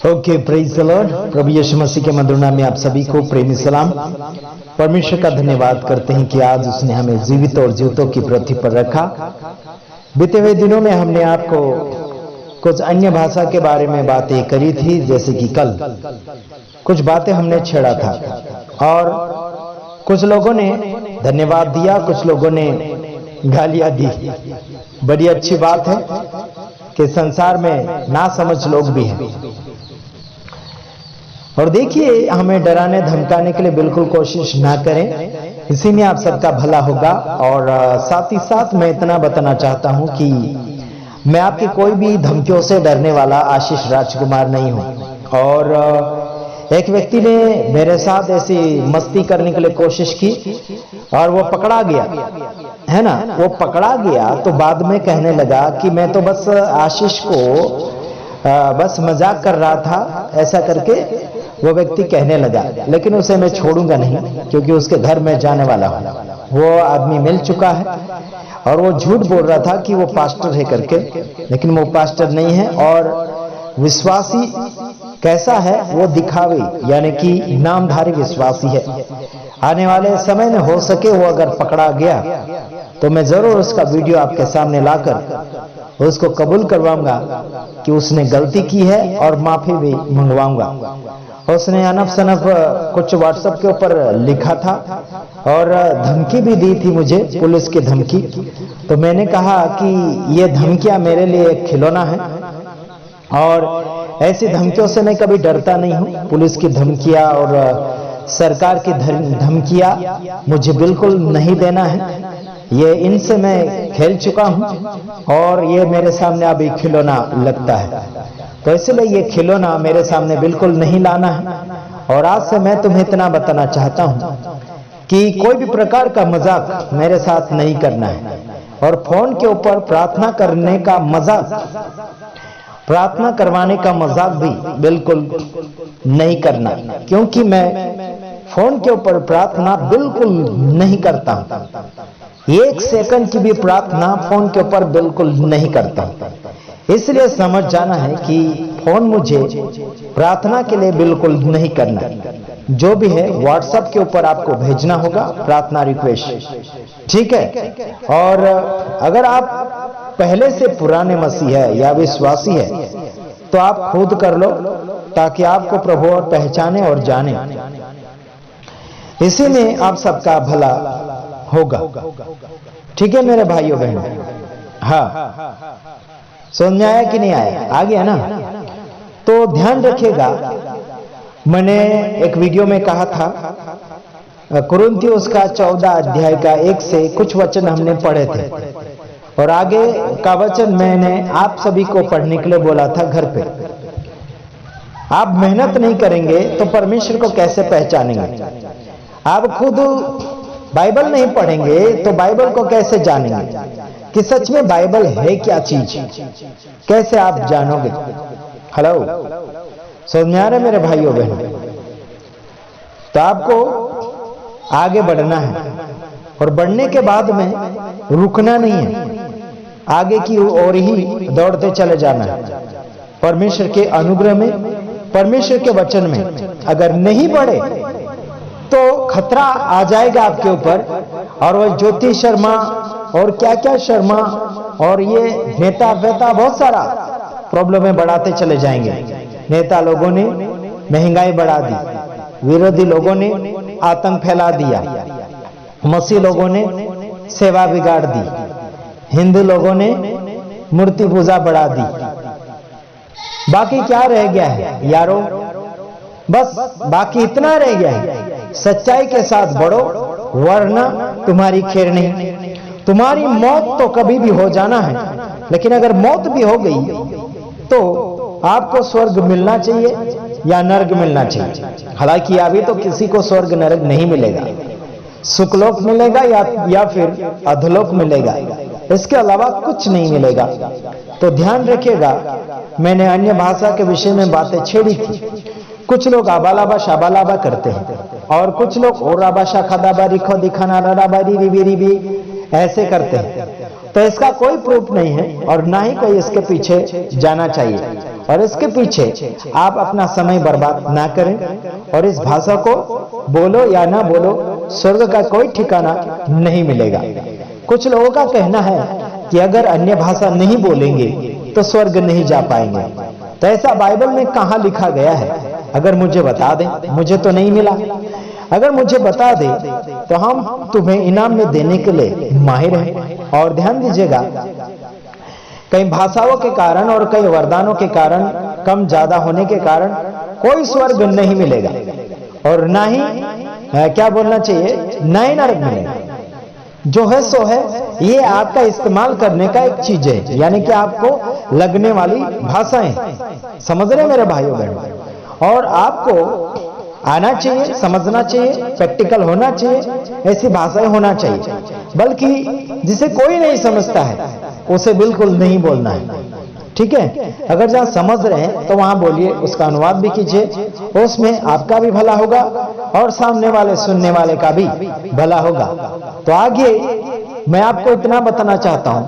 Okay, praise the lord. प्रभु यीशु मसीह के मधुर नाम में आप सभी को प्रेमी सलाम। परमेश्वर का धन्यवाद करते हैं कि आज उसने हमें जीवित और जीवितों की पृथ्वी पर रखा। बीते हुए दिनों में हमने आपको कुछ अन्य भाषा के बारे में बातें करी थी, जैसे कि कल कुछ बातें हमने छेड़ा था और कुछ लोगों ने धन्यवाद दिया, कुछ लोगों ने गालियां दी। बड़ी अच्छी बात है कि संसार में ना समझ लोग भी हैं। और देखिए, हमें डराने धमकाने के लिए बिल्कुल कोशिश ना करें, इसी में आप सबका भला होगा। और साथ ही साथ मैं इतना बताना चाहता हूं कि मैं आपकी कोई भी धमकियों से डरने वाला आशीष राजकुमार नहीं हूं। और एक व्यक्ति ने मेरे साथ ऐसी मस्ती करने के लिए कोशिश की और वो पकड़ा गया, है ना। वो पकड़ा गया तो बाद में कहने लगा कि मैं तो बस आशीष को बस मजाक कर रहा था, ऐसा करके वो व्यक्ति कहने लगा। लेकिन उसे मैं छोड़ूंगा नहीं, क्योंकि उसके घर में जाने वाला हूं। वो आदमी मिल चुका है और वो झूठ बोल रहा था कि वो पास्टर है करके, लेकिन वो पास्टर नहीं है। और विश्वासी कैसा है, वो दिखावे यानी कि नामधारी विश्वासी है। आने वाले समय में हो सके वो अगर पकड़ा गया तो मैं जरूर उसका वीडियो आपके सामने लाकर उसको कबूल करवाऊंगा कि उसने गलती की है और माफी भी मंगवाऊंगा। उसने अनफ सनफ कुछ व्हाट्सएप के ऊपर लिखा था और धमकी भी दी थी मुझे, पुलिस की धमकी। तो मैंने कहा कि ये धमकियां मेरे लिए एक खिलौना है और ऐसी धमकियों से मैं कभी डरता नहीं हूं। पुलिस की धमकियां और सरकार की धमकियां मुझे बिल्कुल नहीं देना है। ये इनसे मैं खेल चुका हूं और ये मेरे सामने अभी खिलौना लगता है। तो इसलिए ये खिलौना मेरे सामने बिल्कुल नहीं लाना है। और आज से मैं तुम्हें इतना बताना चाहता हूं कि कोई भी प्रकार का मजाक मेरे साथ नहीं करना है। और फोन के ऊपर प्रार्थना करने का मजाक, प्रार्थना करवाने का मजाक भी बिल्कुल नहीं करना, क्योंकि मैं फोन के ऊपर प्रार्थना बिल्कुल नहीं करता। 1 सेकंड की भी प्रार्थना फोन के ऊपर बिल्कुल नहीं करता। इसलिए समझ जाना है कि फोन मुझे प्रार्थना के लिए बिल्कुल नहीं करना। जो भी है व्हाट्सएप के ऊपर आपको भेजना होगा प्रार्थना रिक्वेस्ट, ठीक है। और अगर आप पहले से पुराने मसीह है या विश्वासी है तो आप खुद कर लो, ताकि आपको प्रभु और पहचाने और जाने। इसी में आप सबका भला होगा, ठीक है मेरे भाइयों बहनों। हाँ, समझ में आया कि नहीं आया? आ गया ना? तो ध्यान रखिएगा, मैंने एक वीडियो में कहा था कुरिन्थियों का 14 अध्याय का 1 से कुछ वचन हमने पढ़े थे और आगे का वचन मैंने आप सभी को पढ़ने के लिए बोला था घर पे। आप मेहनत नहीं करेंगे तो परमेश्वर को कैसे पहचानेंगे? आप खुद बाइबल नहीं पढ़ेंगे तो बाइबल को कैसे जानेंगे कि सच में बाइबल है क्या चीज? कैसे आप जानोगे? हेलो, समझ में आ रहा है मेरे भाइयों बहनों? तो आपको आगे बढ़ना है और बढ़ने के बाद में रुकना नहीं है, आगे की ओर ही दौड़ते चले जाना है। परमेश्वर के अनुग्रह में, परमेश्वर के वचन में अगर नहीं बढ़े तो खतरा आ जाएगा आपके ऊपर। और वो ज्योति शर्मा और क्या क्या शर्मा और ये नेता वेता बहुत सारा प्रॉब्लम में बढ़ाते चले जाएंगे। नेता लोगों ने महंगाई बढ़ा दी, विरोधी लोगों ने आतंक फैला दिया, मसीह लोगों ने सेवा बिगाड़ दी, हिंदू लोगों ने मूर्ति पूजा बढ़ा दी। बाकी क्या रह गया है यारों? बस बाकी इतना रह गया है, सच्चाई के साथ बढ़ो, वरना तुम्हारी खैर नहीं। तुम्हारी मौत तो कभी भी हो जाना है, लेकिन अगर मौत भी हो गई तो आपको स्वर्ग मिलना चाहिए या नरक मिलना चाहिए। हालांकि अभी तो किसी को स्वर्ग नरक नहीं मिलेगा, सुखलोक मिलेगा या फिर अधलोक मिलेगा, इसके अलावा कुछ नहीं मिलेगा। तो ध्यान रखिएगा, मैंने अन्य भाषा के विषय में बातें छेड़ी थी। कुछ लोग आबालाबा शाबालाबा करते हैं और कुछ लोग ओराबा शाखादाबारी खो दिखाना राडाबारी रिबी रिबी ऐसे करते हैं। तो इसका कोई प्रूफ नहीं है और ना ही कोई इसके पीछे जाना चाहिए, और इसके पीछे आप अपना समय बर्बाद ना करें। और इस भाषा को बोलो या ना बोलो, स्वर्ग का कोई ठिकाना नहीं मिलेगा। कुछ लोगों का कहना है कि अगर अन्य भाषा नहीं बोलेंगे तो स्वर्ग नहीं जा पाएंगे। तो ऐसा बाइबल में कहां लिखा गया है? अगर मुझे बता दें, मुझे तो नहीं मिला। अगर मुझे बता दे तो हम तुम्हें इनाम में देने के लिए माहिर हैं। और ध्यान दीजिएगा, कई भाषाओं के कारण और कई वरदानों के कारण, कम ज्यादा होने के कारण कोई स्वर्ग नहीं मिलेगा, और ना ही क्या बोलना चाहिए, ना ही नरक मिलेगा। जो है सो है, ये आपका इस्तेमाल करने का एक चीज है, यानी कि आपको लगने वाली भाषाएं। समझ रहे मेरे भाइयों बहनों? और आपको आना चाहिए, समझना चाहिए, प्रैक्टिकल होना चाहिए, ऐसी भाषाएं होना चाहिए। बल्कि जिसे कोई नहीं समझता है उसे बिल्कुल नहीं बोलना है, ठीक है? अगर जहां समझ रहे हैं तो वहां बोलिए, उसका अनुवाद भी कीजिए, उसमें आपका भी भला होगा और सामने वाले सुनने वाले का भी भला होगा। तो आगे मैं आपको इतना बताना चाहता हूं,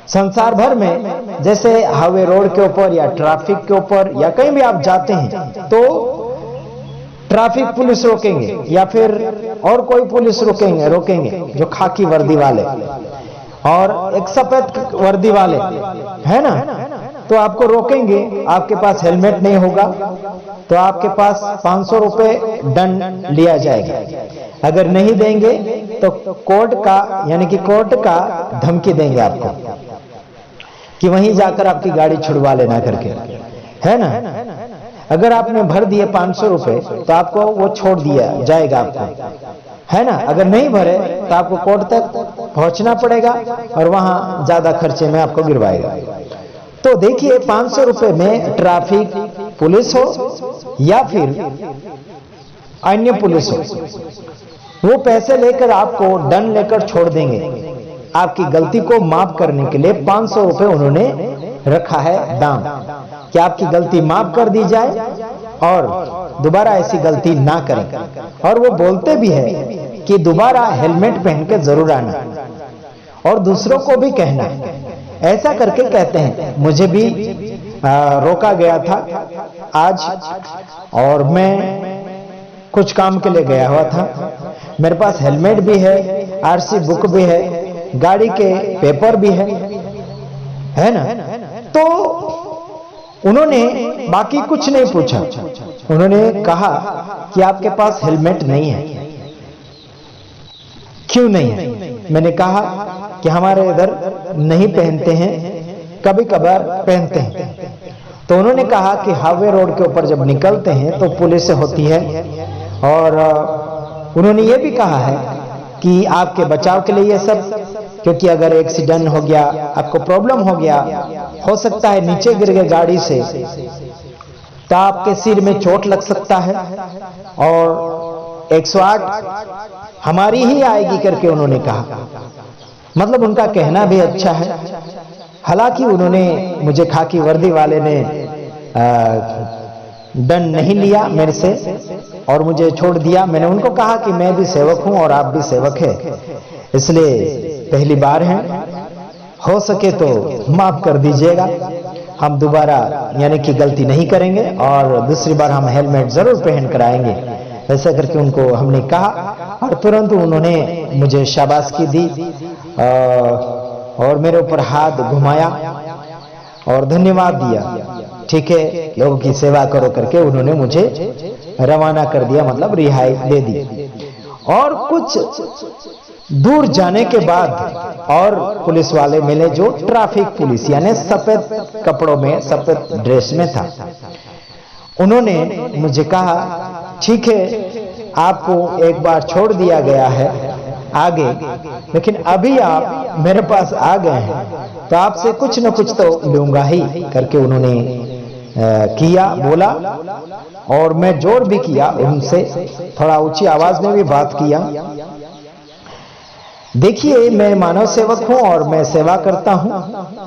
संसार भर में जैसे हाईवे रोड के ऊपर या ट्रैफिक के ऊपर या कहीं भी आप जाते हैं तो ट्रैफिक पुलिस रोकेंगे या फिर और कोई पुलिस रोकेंगे जो खाकी वर्दी वाले और एक सफेद वर्दी वाले, है ना? तो आपको रोकेंगे, आपके पास हेलमेट नहीं होगा तो आपके पास 500 रुपए दंड लिया जाएगा। अगर नहीं देंगे तो कोर्ट का, यानी कि कोर्ट का धमकी देंगे आपको कि वहीं जाकर आपकी गाड़ी छुड़वा लेना करके, है ना? अगर आपने भर दिए 500 रुपए तो आपको वो छोड़ दिया जाएगा आपको, है ना? अगर नहीं भरे तो आपको कोर्ट तक पहुंचना पड़ेगा और वहां ज्यादा खर्चे में आपको गिरवाएगा। तो देखिए, 500 रुपए में ट्रैफिक पुलिस हो या फिर अन्य पुलिस हो, वो पैसे लेकर आपको दंड लेकर छोड़ देंगे। आपकी गलती को माफ करने के लिए 500 रुपए उन्होंने रखा है दाम, कि आपकी गलती माफ कर दी जाए और दोबारा ऐसी गलती ना करें। और वो बोलते भी है कि दोबारा हेलमेट पहन के जरूर आना और दूसरों को भी कहना। ऐसा करके कहते हैं। मुझे भी रोका गया था आज, और मैं कुछ काम के लिए गया हुआ था। मेरे पास हेलमेट भी है, आरसी बुक भी है, गाड़ी के पेपर भी है ना? तो उन्होंने बाकी कुछ नहीं पूछा, उन्होंने कहा कि आपके पास हेलमेट नहीं है, क्यों नहीं है? मैंने कहा कि हमारे इधर नहीं पहनते हैं, कभी कभार पहनते हैं। तो उन्होंने कहा कि हाईवे रोड के ऊपर जब निकलते हैं तो पुलिस होती है, और उन्होंने ये भी कहा है कि आपके बचाव के लिए ये सब, क्योंकि अगर एक्सीडेंट हो गया, आपको प्रॉब्लम हो गया, हो सकता है नीचे गिर गए गाड़ी से तो आपके सिर में चोट लग सकता है और 108 हमारी ही आएगी करके उन्होंने कहा। मतलब उनका कहना भी अच्छा है। हालांकि उन्होंने, मुझे खाकी वर्दी वाले ने दंड नहीं लिया मेरे से और मुझे छोड़ दिया। मैंने उनको कहा कि मैं भी सेवक हूं और आप भी सेवक है, इसलिए पहली बार है, हो सके तो माफ कर दीजिएगा, हम दोबारा यानी कि गलती नहीं करेंगे और दूसरी बार हम हेलमेट जरूर पहन कर आएंगे। ऐसा करके उनको हमने कहा और तुरंत उन्होंने मुझे शाबाशी दी और मेरे ऊपर हाथ घुमाया और धन्यवाद दिया। ठीक है, लोगों की सेवा करो करके उन्होंने मुझे रवाना कर दिया, मतलब रिहाई दे दी। और कुछ दूर जाने के बाद और पुलिस वाले मिले जो ट्रैफिक पुलिस यानी सफेद कपड़ों में, सफेद ड्रेस में था। उन्होंने मुझे कहा ठीक है, आपको एक बार छोड़ दिया गया है आगे, लेकिन अभी आप मेरे पास आ गए हैं तो आपसे कुछ न कुछ तो लूंगा ही करके उन्होंने किया, बोला। और मैं जोर भी किया उनसे, थोड़ा ऊंची आवाज में भी बात किया। देखिए, मैं मानव सेवक हूं और मैं सेवा करता हूं।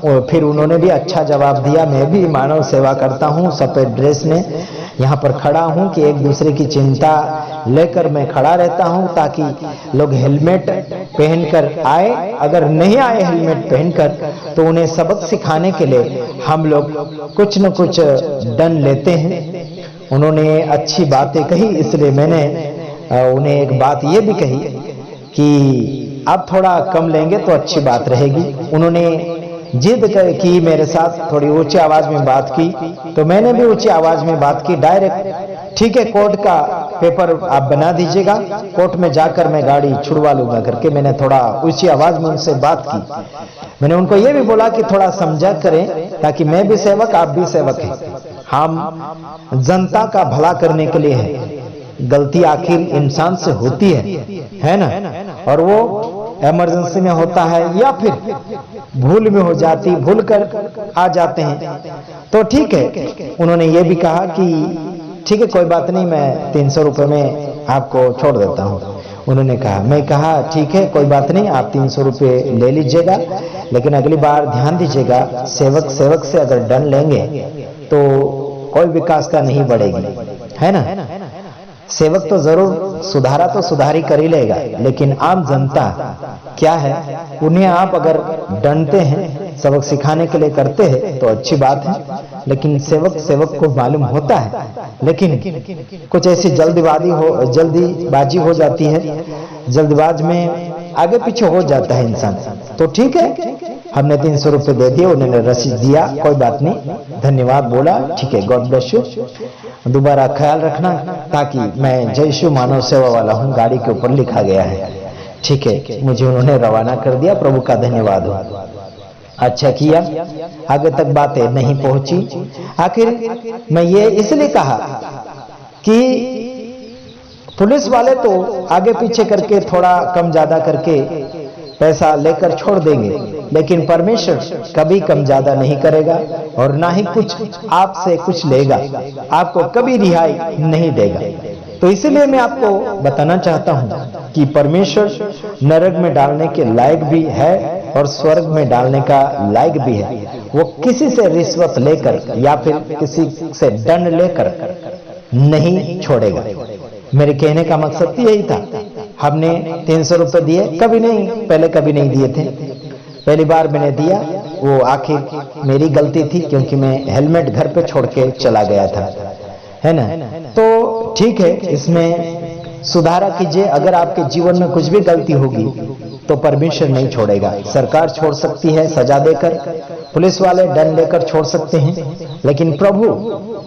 और फिर उन्होंने भी अच्छा जवाब दिया, मैं भी मानव सेवा करता हूं, सफेद ड्रेस में यहाँ पर खड़ा हूं कि एक दूसरे की चिंता लेकर मैं खड़ा रहता हूं ताकि लोग हेलमेट पहनकर आए। अगर नहीं आए हेलमेट पहनकर तो उन्हें सबक सिखाने के लिए हम लोग कुछ न कुछ दंड लेते हैं। उन्होंने अच्छी बातें कही, इसलिए मैंने उन्हें एक बात ये भी कही कि अब थोड़ा कम लेंगे तो अच्छी बात रहेगी। उन्होंने जिद की मेरे साथ, थोड़ी ऊंची आवाज में बात की, तो मैंने भी ऊंची आवाज में बात की डायरेक्ट। ठीक है, कोर्ट का पेपर आप बना दीजिएगा, कोर्ट में जाकर मैं गाड़ी छुड़वा लूंगा करके मैंने थोड़ा ऊंची आवाज में उनसे बात की। मैंने उनको ये भी बोला कि थोड़ा समझा करें ताकि मैं भी सेवक, आप भी सेवक हैं। हम जनता का भला करने के लिए है। गलती आखिर इंसान से होती है ना, और वो इमरजेंसी में होता है या फिर भूल में हो जाती, भूल कर आ जाते हैं। तो ठीक है, उन्होंने ये भी कहा कि ठीक है कोई बात नहीं, मैं 300 रुपए में आपको छोड़ देता हूं। उन्होंने कहा, मैं कहा ठीक है कोई बात नहीं, आप 300 रुपए ले लीजिएगा, लेकिन अगली बार ध्यान दीजिएगा, सेवक से अगर दंड लेंगे तो कोई विकास का नहीं बढ़ेगी, है ना। सेवक तो जरूर सुधारा तो सुधारी कर ही लेगा, लेकिन आम जनता क्या है, उन्हें आप अगर दंडते हैं, सबक सिखाने के लिए करते हैं तो अच्छी बात है, लेकिन सेवक को मालूम होता है, लेकिन कुछ ऐसी जल्दीबाजी हो जाती है, जल्दबाज में आगे पीछे हो जाता है इंसान। तो ठीक है, हमने 300 रुपए दे दिए, उन्होंने रसीद दिया, कोई बात नहीं, धन्यवाद बोला, ठीक है, गॉड ब्लेस यू, दोबारा ख्याल रखना, ताकि मैं जय शिव मानव सेवा वाला हूं, गाड़ी के ऊपर लिखा गया है। ठीक है, मुझे उन्होंने रवाना कर दिया, प्रभु का धन्यवाद हो। अच्छा किया, आगे तक बातें नहीं पहुंची। आखिर मैं ये इसलिए कहा कि पुलिस वाले तो आगे पीछे करके थोड़ा कम ज्यादा करके पैसा लेकर छोड़ देंगे, लेकिन परमेश्वर कभी कम ज्यादा नहीं करेगा और ना ही कुछ आपसे कुछ लेगा, आपको कभी रिहाई नहीं देगा। तो इसीलिए मैं आपको बताना चाहता हूं कि परमेश्वर नरक में डालने के लायक भी है और स्वर्ग में डालने का लायक भी है। वो किसी से रिश्वत लेकर या फिर किसी से दंड लेकर नहीं छोड़ेगा। मेरे कहने का मकसद यही था। हमने 300 रुपए दिए, कभी नहीं, पहले कभी नहीं दिए थे, पहली बार मैंने दिया, वो आखिर मेरी गलती थी क्योंकि मैं हेलमेट घर पे छोड़ के चला गया था, है ना। तो ठीक है, इसमें सुधारा कीजिए। अगर आपके जीवन में कुछ भी गलती होगी तो परमेश्वर नहीं छोड़ेगा। सरकार छोड़ सकती है सजा देकर, पुलिस वाले दंड लेकर छोड़ सकते हैं, लेकिन प्रभु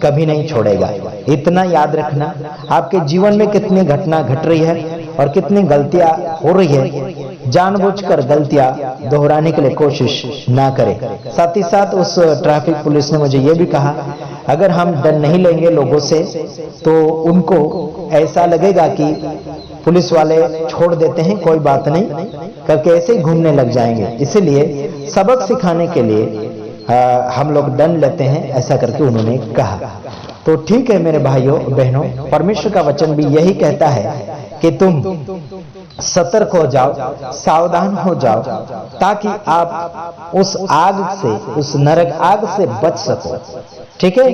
कभी नहीं छोड़ेगा। इतना याद रखना, आपके जीवन में कितनी घटना घट रही है और कितनी गलतियां हो रही है, जानबूझकर गलतियां दोहराने के लिए कोशिश ना करें। साथ ही साथ उस ट्रैफिक पुलिस ने मुझे यह भी कहा, अगर हम दंड नहीं लेंगे लोगों से तो उनको ऐसा लगेगा कि पुलिस वाले छोड़ देते हैं, कोई बात नहीं करके ऐसे ही घूमने लग जाएंगे। इसीलिए सबक सिखाने के लिए हम लोग दंड लेते हैं, ऐसा करके उन्होंने कहा। तो ठीक है मेरे भाइयों बहनों, परमेश्वर का वचन भी यही कहता है कि तुम सतर्क हो जाओ, सावधान हो जाओ, ताकि आप उस आग से, उस नरक आग से बच सको। ठीक है,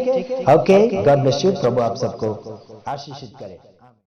ओके, गॉड ब्लेस यू। प्रभु आप सबको आशीषित करे।